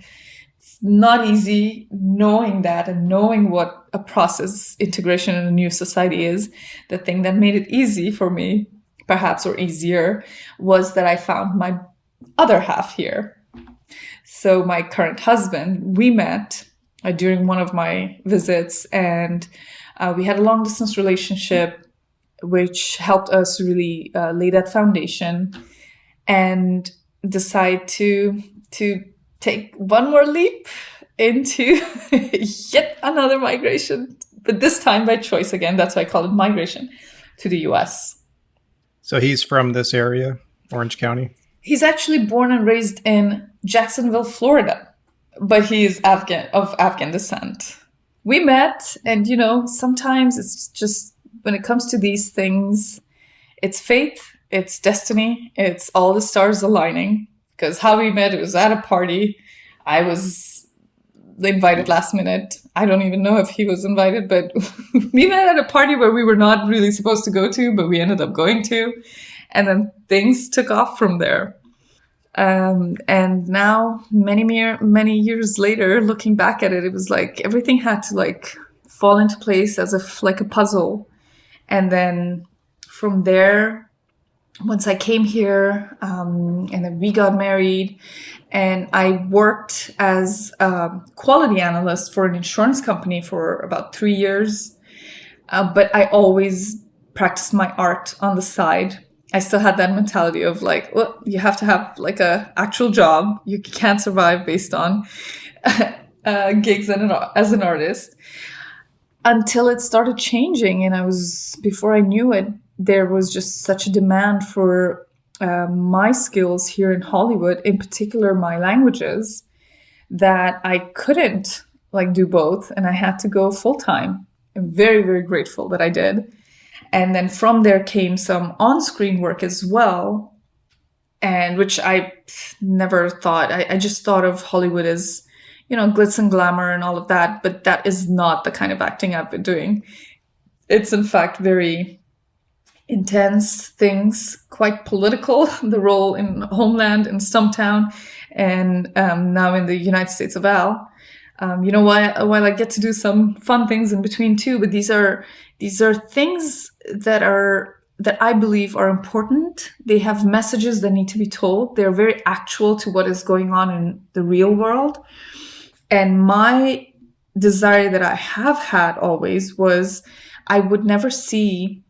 It's not easy knowing that and knowing what a process integration in a new society is. The thing that made it easy for me, perhaps, or easier, was that I found my other half here. So my current husband, we met during one of my visits, and we had a long distance relationship, which helped us really lay that foundation and decide to take one more leap into yet another migration, but this time by choice again. That's why I call it migration to the US. So he's from this area, Orange County? He's actually born and raised in Jacksonville, Florida, but he's of Afghan descent. We met, and sometimes it's just, when it comes to these things, it's fate, it's destiny, it's all the stars aligning. Because how we met, it was at a party. I was invited last minute. I don't even know if he was invited, but we met at a party where we were not really supposed to go to, but we ended up going to. And then things took off from there. And now, many years later, looking back at it, it was like everything had to fall into place as if like a puzzle. And then from there, once I came here, and then we got married, and I worked as a quality analyst for an insurance company for about 3 years. But I always practiced my art on the side. I still had that mentality of you have to have a actual job. You can't survive based on gigs as an artist, until it started changing. And before I knew it, there was just such a demand for my skills here in Hollywood, in particular my languages, that I couldn't do both, and I had to go full time. I'm very, very grateful that I did. And then from there came some on-screen work as well, and which I never thought. I just thought of Hollywood as, glitz and glamour and all of that, but that is not the kind of acting I've been doing. It's in fact very intense things, quite political. The role in Homeland, in Stumptown, and now in the United States of Al. While I get to do some fun things in between too, but these are things that I believe are important. They have messages that need to be told. They're very actual to what is going on in the real world. And my desire that I have had always was I would never see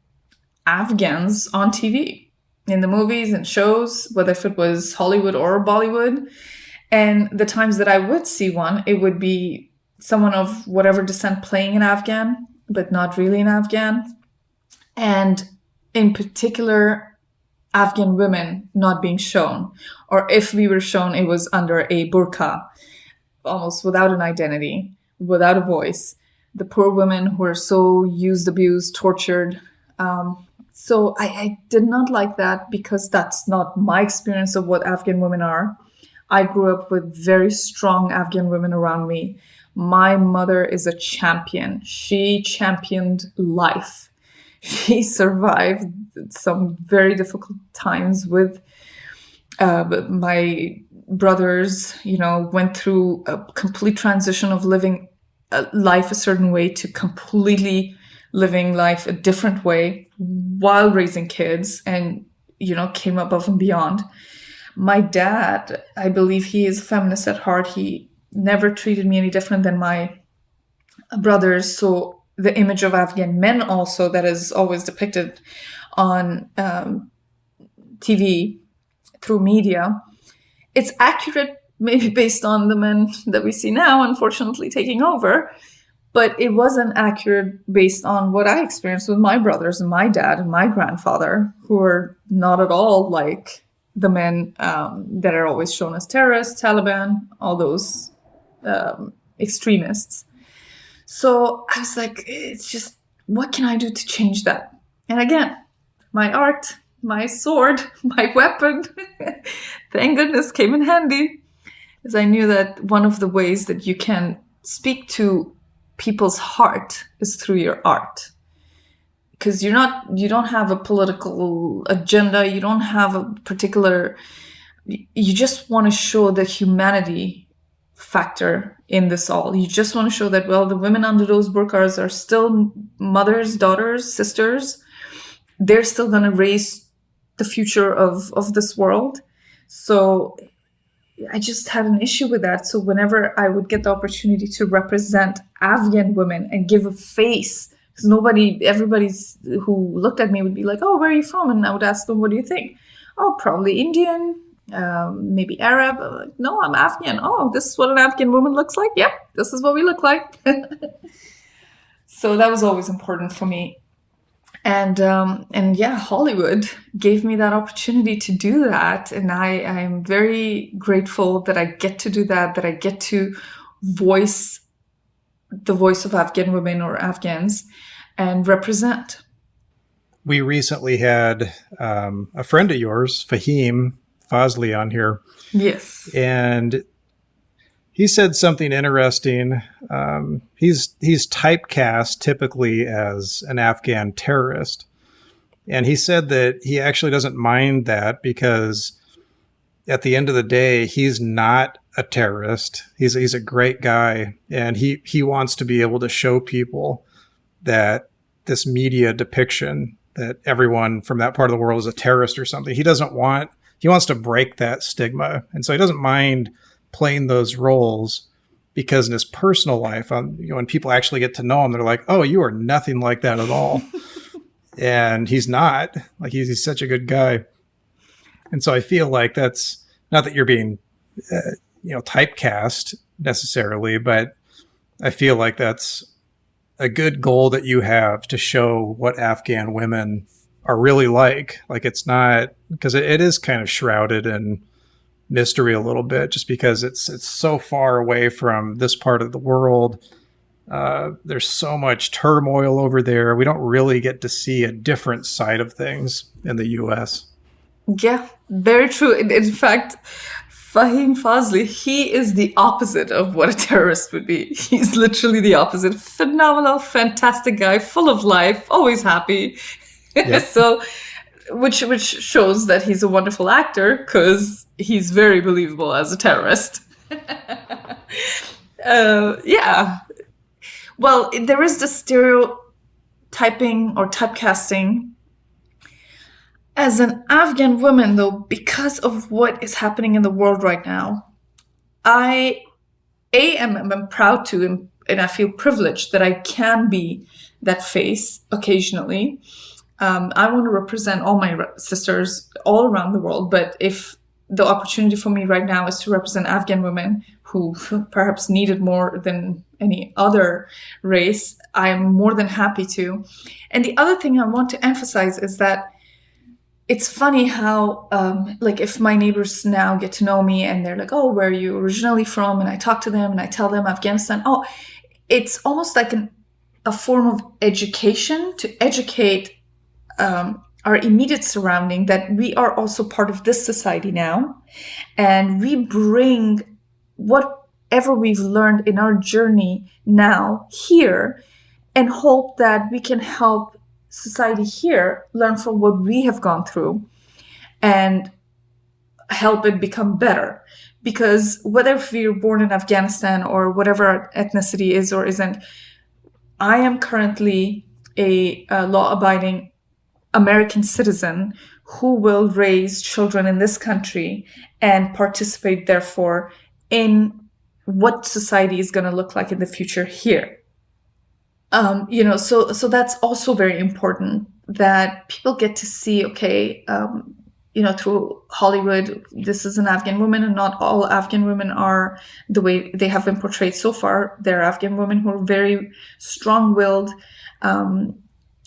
Afghans on TV, in the movies and shows, whether if it was Hollywood or Bollywood. And the times that I would see one, it would be someone of whatever descent playing an Afghan, but not really an Afghan. And in particular, Afghan women not being shown. Or if we were shown, it was under a burqa, almost without an identity, without a voice. The poor women who were so used, abused, tortured. So I did not like that, because that's not my experience of what Afghan women are. I grew up with very strong Afghan women around me. My mother is a champion. She championed life. She survived some very difficult times with my brothers, went through a complete transition of living life a certain way to completely living life a different way while raising kids, and, came above and beyond. My dad, I believe he is a feminist at heart. He never treated me any different than my brothers. So the image of Afghan men also that is always depicted on TV through media, it's accurate, maybe based on the men that we see now, unfortunately, taking over. But it wasn't accurate based on what I experienced with my brothers and my dad and my grandfather, who are not at all like the men that are always shown as terrorists, Taliban, all those extremists. So I was like, it's just, what can I do to change that? And again, my art, my sword, my weapon, thank goodness, came in handy, as I knew that one of the ways that you can speak to people's heart is through your art. Because you don't have a political agenda, you don't have a particular, you just want to show the humanity factor in this all. You just want to show that, well, the women under those burqas are still mothers, daughters, sisters. They're still going to raise the future of this world. So I just had an issue with that. So whenever I would get the opportunity to represent Afghan women and give a face, because everybody who looked at me would be like, oh, where are you from? And I would ask them, what do you think? Oh, probably Indian, maybe Arab. Like, no, I'm Afghan. Oh, this is what an Afghan woman looks like? Yep, this is what we look like. So that was always important for me. And yeah, Hollywood gave me that opportunity to do that. And I'm very grateful that I get to do that I get to voice the voice of Afghan women or Afghans and represent. We recently had a friend of yours, Fahim Fazli, on here. Yes. And he said something interesting. He's typecast typically as an Afghan terrorist. And he said that he actually doesn't mind that, because at the end of the day, he's not a terrorist. He's a great guy. And he wants to be able to show people that this media depiction that everyone from that part of the world is a terrorist or something, he wants to break that stigma. And so he doesn't mind playing those roles, because in his personal life, when people actually get to know him, they're like, oh, you are nothing like that at all. And he's not. Like, he's such a good guy. And so I feel like that's not that you're being typecast necessarily, but I feel like that's a good goal that you have, to show what Afghan women are really like. Like, it's not, because it is kind of shrouded in mystery a little bit, just because it's so far away from this part of the world. There's so much turmoil over there. We don't really get to see a different side of things in the US. Yeah, very true. In fact, Fahim Fazli, he is the opposite of what a terrorist would be. He's literally the opposite. Phenomenal, fantastic guy, full of life, always happy. Yep. So, which shows that he's a wonderful actor, because he's very believable as a terrorist. Yeah. Well, there is the stereotyping or typecasting. As an Afghan woman, though, because of what is happening in the world right now, I'm proud to I feel privileged that I can be that face occasionally. I want to represent all my sisters all around the world, but if the opportunity for me right now is to represent Afghan women who perhaps need it more than any other race, I'm more than happy to. And the other thing I want to emphasize is that it's funny how, like, if my neighbors now get to know me and they're like, oh, where are you originally from? And I talk to them and I tell them Afghanistan. Oh, it's almost like a form of education to educate our immediate surrounding that we are also part of this society now. And we bring whatever we've learned in our journey now here and hope that we can help society here learn from what we have gone through and help it become better. Because whether we're born in Afghanistan or whatever our ethnicity is or isn't, I am currently a law-abiding American citizen who will raise children in this country and participate, therefore, in what society is going to look like in the future here. So that's also very important that people get to see, okay, through Hollywood, this is an Afghan woman, and not all Afghan women are the way they have been portrayed so far. There are Afghan women who are very strong-willed,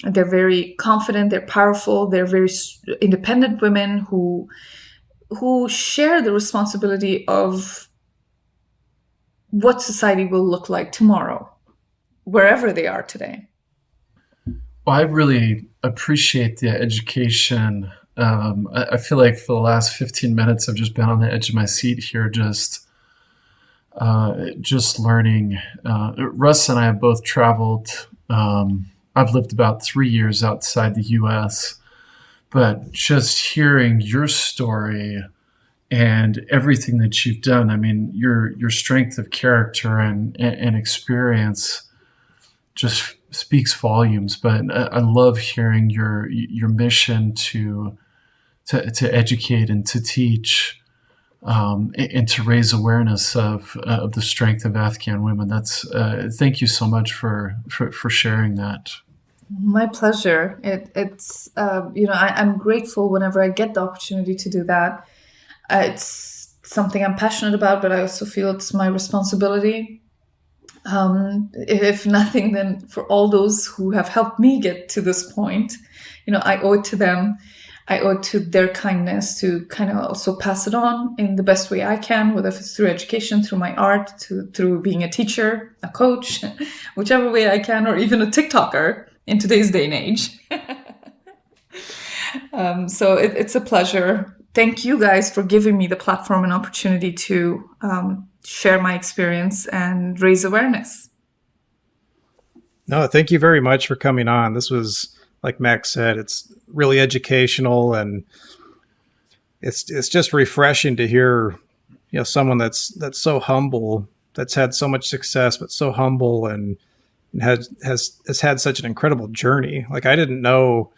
they're very confident, they're powerful, they're very independent women who share the responsibility of what society will look like tomorrow, wherever they are today. Well, I really appreciate the education. I feel like for the last 15 minutes, I've just been on the edge of my seat here, just learning. Russ and I have both traveled. I've lived about 3 years outside the U.S., but just hearing your story and everything that you've done, I mean, your strength of character and experience just speaks volumes. But I love hearing your mission to educate and to teach, and to raise awareness of the strength of Afghan women. That's thank you so much for sharing that. My pleasure. It's I'm grateful whenever I get the opportunity to do that. It's something I'm passionate about, but I also feel it's my responsibility. If nothing, then for all those who have helped me get to this point, I owe it to them. I owe it to their kindness to kind of also pass it on in the best way I can, whether it's through education, through my art, through being a teacher, a coach, whichever way I can, or even a TikToker in today's day and age. So it's a pleasure. Thank you guys for giving me the platform and opportunity to share my experience and raise awareness. No, thank you very much for coming on. This was, like Max said, it's really educational, and it's just refreshing to hear, someone that's so humble, that's had so much success, but so humble and has had such an incredible journey. Like, I didn't know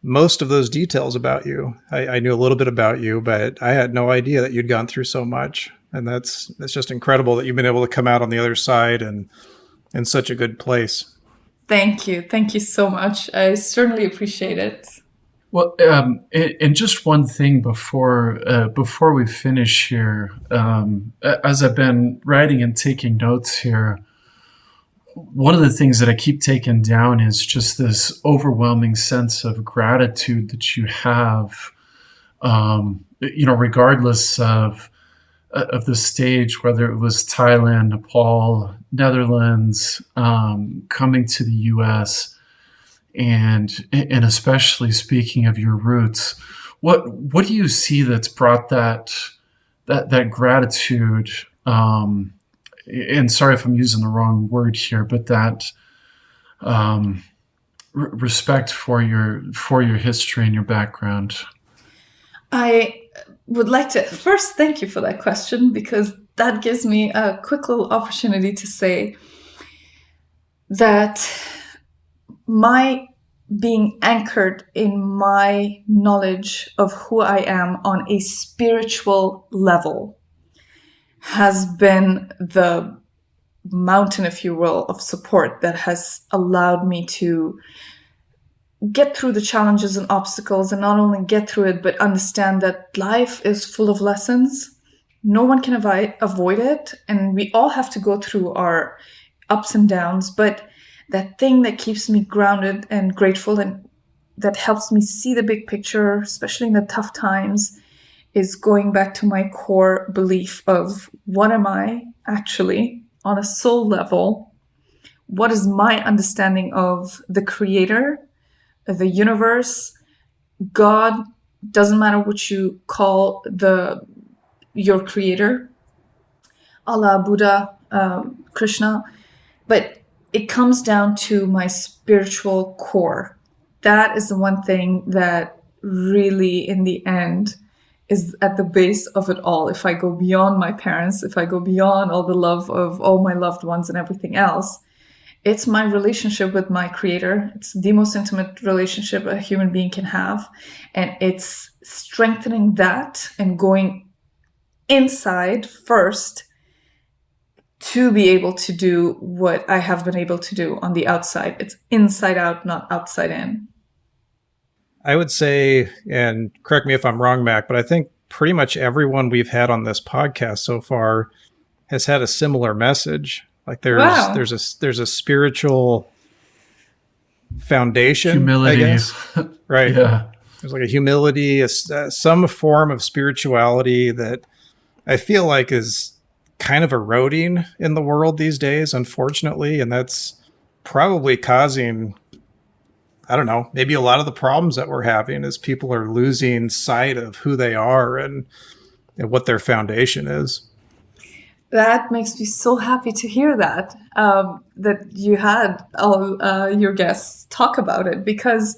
most of those details about you. I knew a little bit about you, but I had no idea that you'd gone through so much. And that's just incredible that you've been able to come out on the other side and in such a good place. Thank you. Thank you so much. I certainly appreciate it. Well, and just one thing before we finish here, as I've been writing and taking notes here, one of the things that I keep taking down is just this overwhelming sense of gratitude that you have, regardless of the stage, whether it was Thailand, Nepal, Netherlands, coming to the U.S., and especially speaking of your roots, what do you see that's brought that gratitude? And sorry if I'm using the wrong word here, but that respect for your history and your background. I would like to first thank you for that question, because that gives me a quick little opportunity to say that my being anchored in my knowledge of who I am on a spiritual level has been the mountain, if you will, of support that has allowed me to get through the challenges and obstacles, and not only get through it, but understand that life is full of lessons. No one can avoid it, and we all have to go through our ups and downs. But that thing that keeps me grounded and grateful, and that helps me see the big picture, especially in the tough times, is going back to my core belief of what am I actually on a soul level? What is my understanding of the Creator, the universe, God? Doesn't matter what you call your Creator, Allah, Buddha, Krishna, but it comes down to my spiritual core. That is the one thing that really, in the end, is at the base of it all. If I go beyond my parents, if I go beyond all the love of all my loved ones and everything else, it's my relationship with my Creator. It's the most intimate relationship a human being can have. And it's strengthening that and going inside first to be able to do what I have been able to do on the outside. It's inside out, not outside in. I would say, and correct me if I'm wrong, Mac, but I think pretty much everyone we've had on this podcast so far has had a similar message. Like there's a spiritual foundation, humility, I guess. Right. Yeah. There's like a humility, some form of spirituality that I feel like is kind of eroding in the world these days, unfortunately. And that's probably causing, I don't know, maybe a lot of the problems that we're having is people are losing sight of who they are and what their foundation is. That makes me so happy to hear that, that you had all your guests talk about it. Because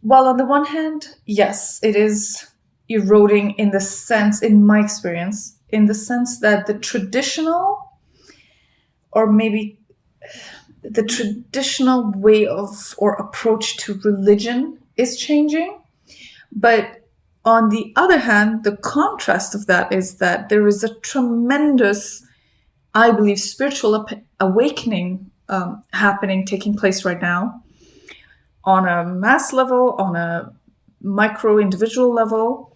while on the one hand, yes, it is eroding in the sense, in my experience, in the sense that the traditional, or maybe the traditional way of or approach to religion is changing. But on the other hand, the contrast of that is that there is a tremendous, I believe, spiritual awakening taking place right now on a mass level, on a micro individual level,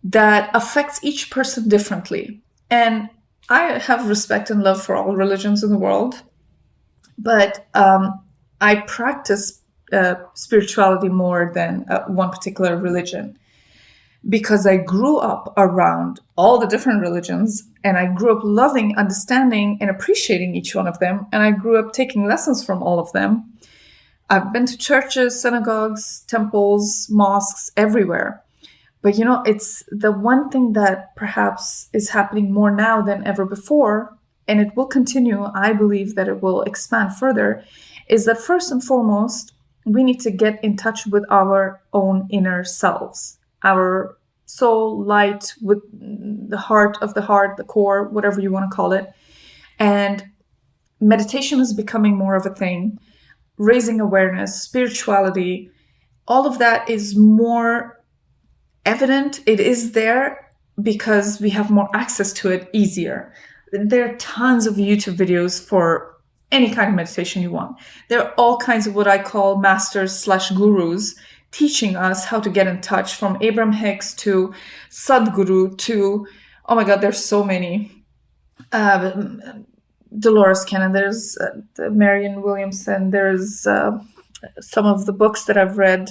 that affects each person differently. And I have respect and love for all religions in the world, but I practice spirituality more than one particular religion, because I grew up around all the different religions, and I grew up loving, understanding, and appreciating each one of them. And I grew up taking lessons from all of them. I've been to churches, synagogues, temples, mosques, everywhere. But it's the one thing that perhaps is happening more now than ever before, and it will continue. I believe that it will expand further, is that first and foremost, we need to get in touch with our own inner selves, our soul, light, with the heart, the core, whatever you want to call it. And meditation is becoming more of a thing. Raising awareness, spirituality, all of that is more evident. It is there because we have more access to it easier. There are tons of YouTube videos for any kind of meditation you want. There are all kinds of what I call masters/gurus teaching us how to get in touch, from Abraham Hicks to Sadhguru to, oh my God, there's so many. Dolores Cannon, there's Marianne Williamson, there's some of the books that I've read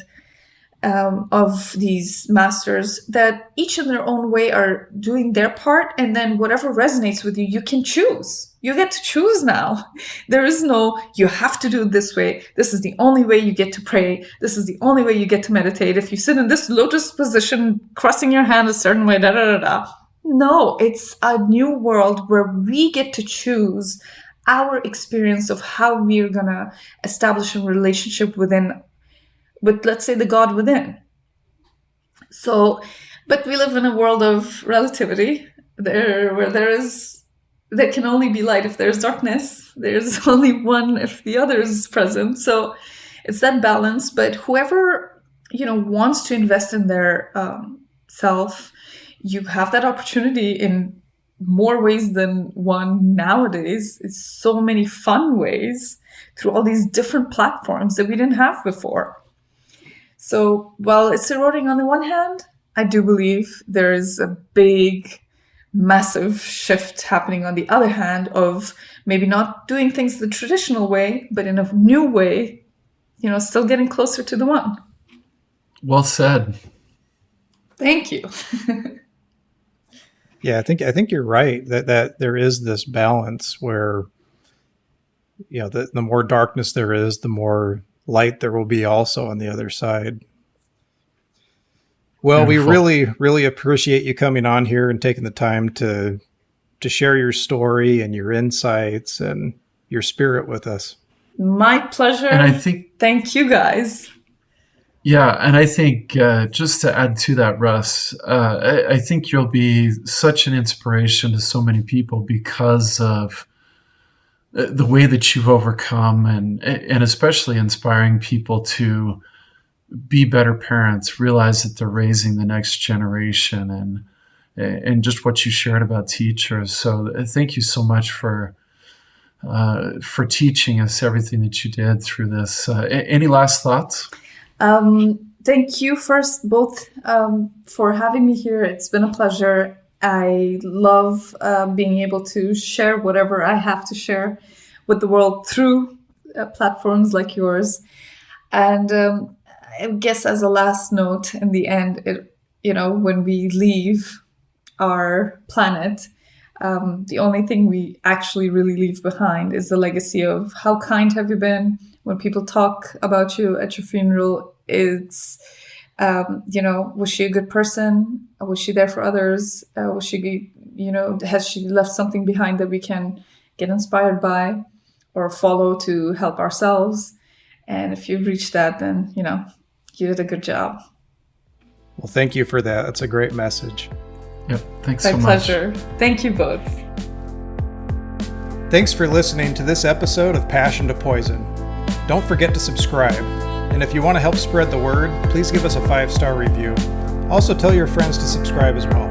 of these masters, that each in their own way are doing their part, and then whatever resonates with you, you can choose. You get to choose now. There is no, you have to do it this way. This is the only way you get to pray. This is the only way you get to meditate. If you sit in this lotus position, crossing your hand a certain way, da da da da. No, it's a new world where we get to choose our experience of how we're going to establish a relationship with, let's say, the God within. So, but we live in a world of relativity, where there can only be light if there's darkness. There's only one if the other is present. So it's that balance. But whoever, wants to invest in their self, you have that opportunity in more ways than one nowadays. It's so many fun ways through all these different platforms that we didn't have before. So while it's eroding on the one hand, I do believe there is a big, massive shift happening on the other hand of maybe not doing things the traditional way, but in a new way, still getting closer to the one. Well said. Thank you. Yeah, I think you're right that there is this balance where, the more darkness there is, the more light there will be also on the other side. Well, Beautiful. we really, really appreciate you coming on here and taking the time to share your story and your insights and your spirit with us. My pleasure. And I think, thank you guys. yeah, and I think just to add to that, Russ, I think you'll be such an inspiration to so many people because of the way that you've overcome, and especially inspiring people to be better parents, realize that they're raising the next generation, and just what you shared about teachers. So thank you so much for teaching us everything that you did through this. Any last thoughts? Thank you first, both, for having me here. It's been a pleasure. I love being able to share whatever I have to share with the world through platforms like yours. And I guess as a last note, in the end, when we leave our planet, the only thing we actually really leave behind is the legacy of how kind have you been. When people talk about you at your funeral, it's, was she a good person? Was she there for others? Was she, has she left something behind that we can get inspired by or follow to help ourselves? And if you've reached that, then, you did a good job. Well, thank you for that. That's a great message. Yep. Thanks so much. My pleasure. Thank you both. Thanks for listening to this episode of Passion to Poison. Don't forget to subscribe. And if you want to help spread the word, please give us a 5-star review. Also tell your friends to subscribe as well.